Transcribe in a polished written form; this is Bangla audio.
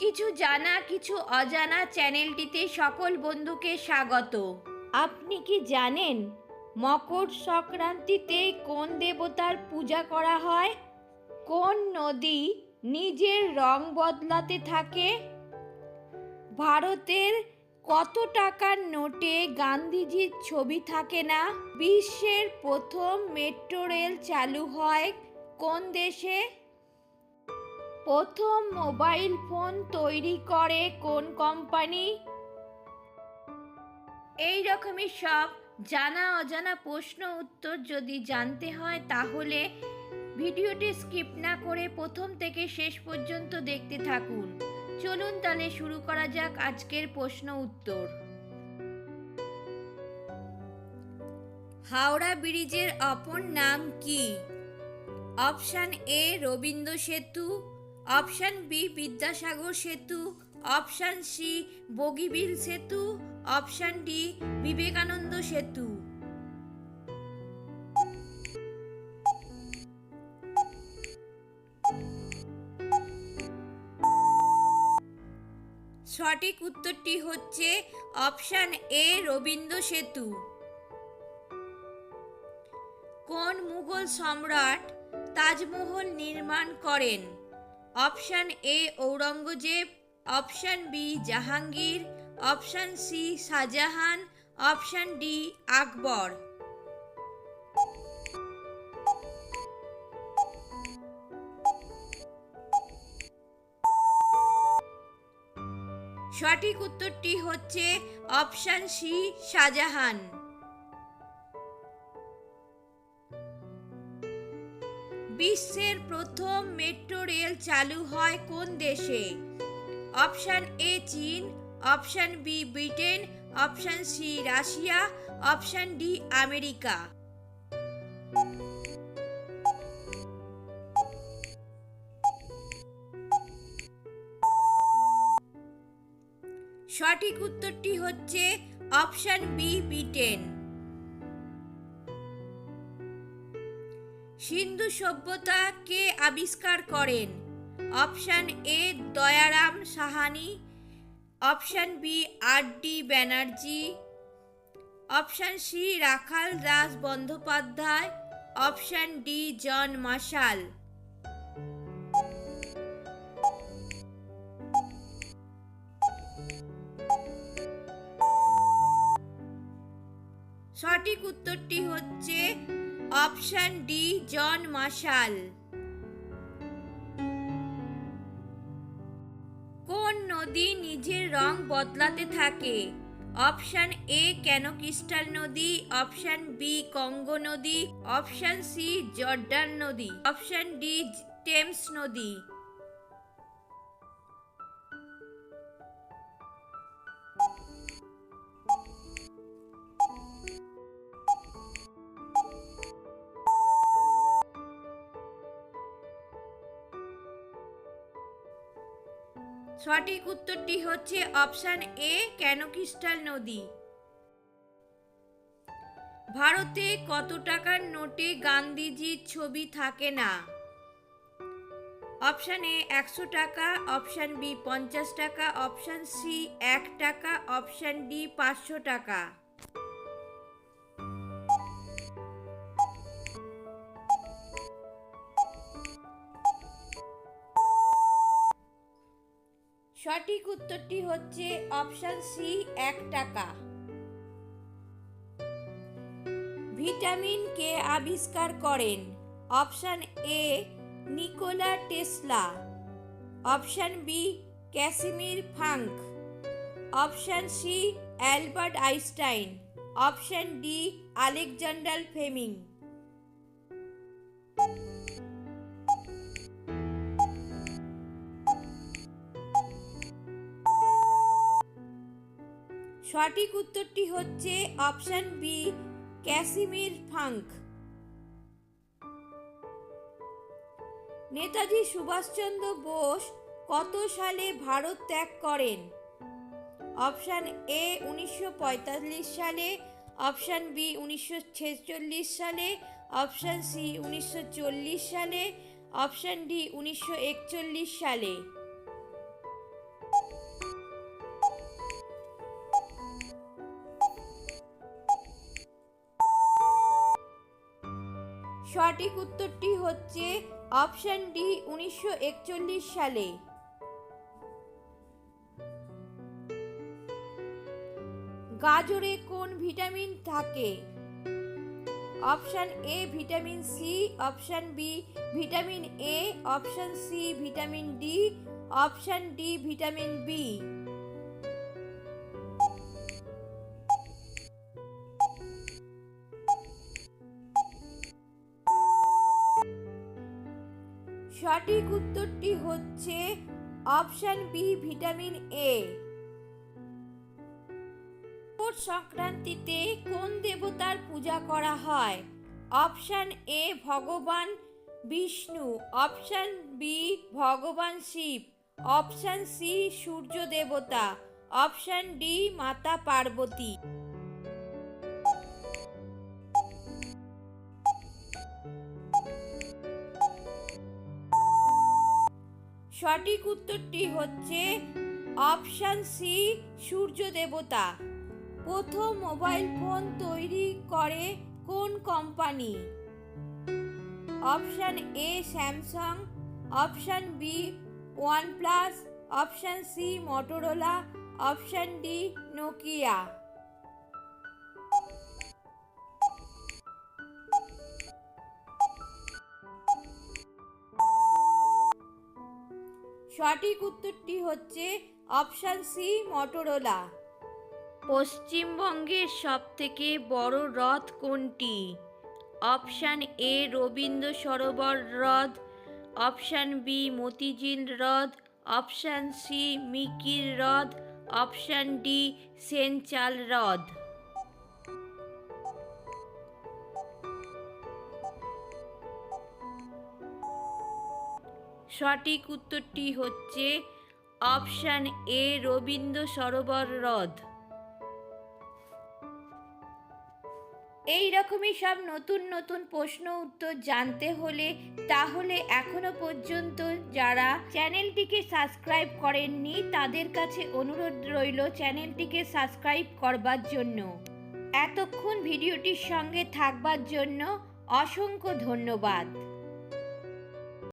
কিছু জানা কিছু অজানা চ্যানেলটিতে সকল বন্ধুকে স্বাগত। আপনি কি জানেন মকর সংক্রান্তিতে কোন দেবতার পূজা করা হয়? কোন নদী নিজের রং বদলাতে থাকে? ভারতের কত টাকার নোটে গান্ধীজির ছবি থাকে না? বিশ্বের প্রথম মেট্রো রেল চালু হয় কোন দেশে? প্রথম মোবাইল ফোন তৈরি করে কোন কোম্পানি? এই রকমই সব জানা অজানা প্রশ্ন উত্তর যদি জানতে হয় তাহলে ভিডিওটি স্কিপ না করে প্রথম থেকে শেষ পর্যন্ত দেখতে থাকুন। চলুন তাহলে শুরু করা যাক আজকের প্রশ্ন উত্তর। হাওড়া ব্রিজের অপর নাম কি? অপশান এ রবীন্দ্র সেতু, অপশান বি বিদ্যাসাগর সেতু, অপশান সি বগিবিল সেতু, অপশান ডি বিবেকানন্দ সেতু। সঠিক উত্তরটি হচ্ছে অপশান এ রবীন্দ্র সেতু। কোন মুঘল সম্রাট তাজমহল নির্মাণ করেন? Option A Aurangzeb, option B Jahangir, option C Shah Jahan, option D Akbar. সঠিক উত্তরটি হচ্ছে অপশান সি শাহজাহান। বিশ্বের প্রথম মেট্রো রেল চালু হয় কোন দেশে? অপশান এ চীন, option B Britain, option C Russia, option D America. সঠিক উত্তরটি হচ্ছে অপশান বি ব্রিটেন। সিন্ধু সভ্যতা কে আবিষ্কার করেন? Option A Dayaram Sahni, option B R D Banerjee, option C Rakhal Das Bandyopadhyay, option D John Marshall. সঠিক উত্তরটি হচ্ছে অপশান ডি জন মার্শাল। কোন নদী নিজের রং বদলাতে থাকে? অপশান এ কেন ক্রিস্টাল নদী, অপশান বি কঙ্গো নদী, অপশান সি জর্ডান নদী, অপশান ডি টেমস নদী। সঠিক উত্তরটি হচ্ছে অপশান এ কেন ক্রিস্টাল নদী। ভারতে কত টাকার নোটে গান্ধীজির ছবি থাকে না? অপশান এ 100 টাকা, অপশান বি 50 টাকা, অপশান সি 1 টাকা, অপশান ডি 500 টাকা। সঠিক উত্তরটি হচ্ছে অপশান সি 1 টাকা। ভিটামিন কে আবিষ্কার করেন? Option A Nikola Tesla, option B Casimir Funk, option C Albert Einstein, option D Alexander Fleming. সঠিক উত্তরটি হচ্ছে option B Casimir Funk. Netaji Subhashchandra Bose কত সালে ভারত ত্যাগ করেন? অপশান এ 1945 সালে, অপশান বি 1946 সালে, অপশান সি 1940 সালে, অপশান ডি 1941 সালে। সঠিক উত্তরটি হচ্ছে অপশন ডি 1941 সালে। গাজরে কোন ভিটামিন থাকে? Option A vitamin C, option B vitamin A, option C vitamin D, option D vitamin B. সঠিক উত্তরটি হচ্ছে অপশন বি ভিটামিন এ। মকর সংক্রান্তিতে কোন দেবতার পূজা করা হয়? অপশন এ ভগবান বিষ্ণু, অপশন বি ভগবান শিব, অপশন সি সূর্য দেবতা, অপশন ডি মাতা পার্বতী। সঠিক উত্তরটি হচ্ছে অপশন সি সূর্য দেবতা। প্রথম মোবাইল ফোন তৈরি করে কোন company? Option A Samsung, option B OnePlus, option C Motorola, option D Nokia. সঠিক উত্তরটি হচ্ছে অপশন সি মটোরোলা। পশ্চিমবঙ্গের সবথেকে বড় হ্রদ কোনটি? অপশন এ রবীন্দ্র সরোবর হ্রদ, অপশন বি মতিঝিল হ্রদ, অপশন সি মিকির হ্রদ, অপশন ডি সেঞ্চাল হ্রদ। সঠিক উত্তরটি হচ্ছে অপশন এ রবীন্দ্র সরোবর হ্রদ। এই রকমই সব নতুন নতুন প্রশ্ন উত্তর জানতে হলে তাহলে এখনো পর্যন্ত যারা চ্যানেলটিকে সাবস্ক্রাইব করেননি তাদের কাছে অনুরোধ রইল চ্যানেলটিকে সাবস্ক্রাইব করবার জন্য। এতক্ষণ ভিডিওটির সঙ্গে থাকবার জন্য অসংখ্য ধন্যবাদ।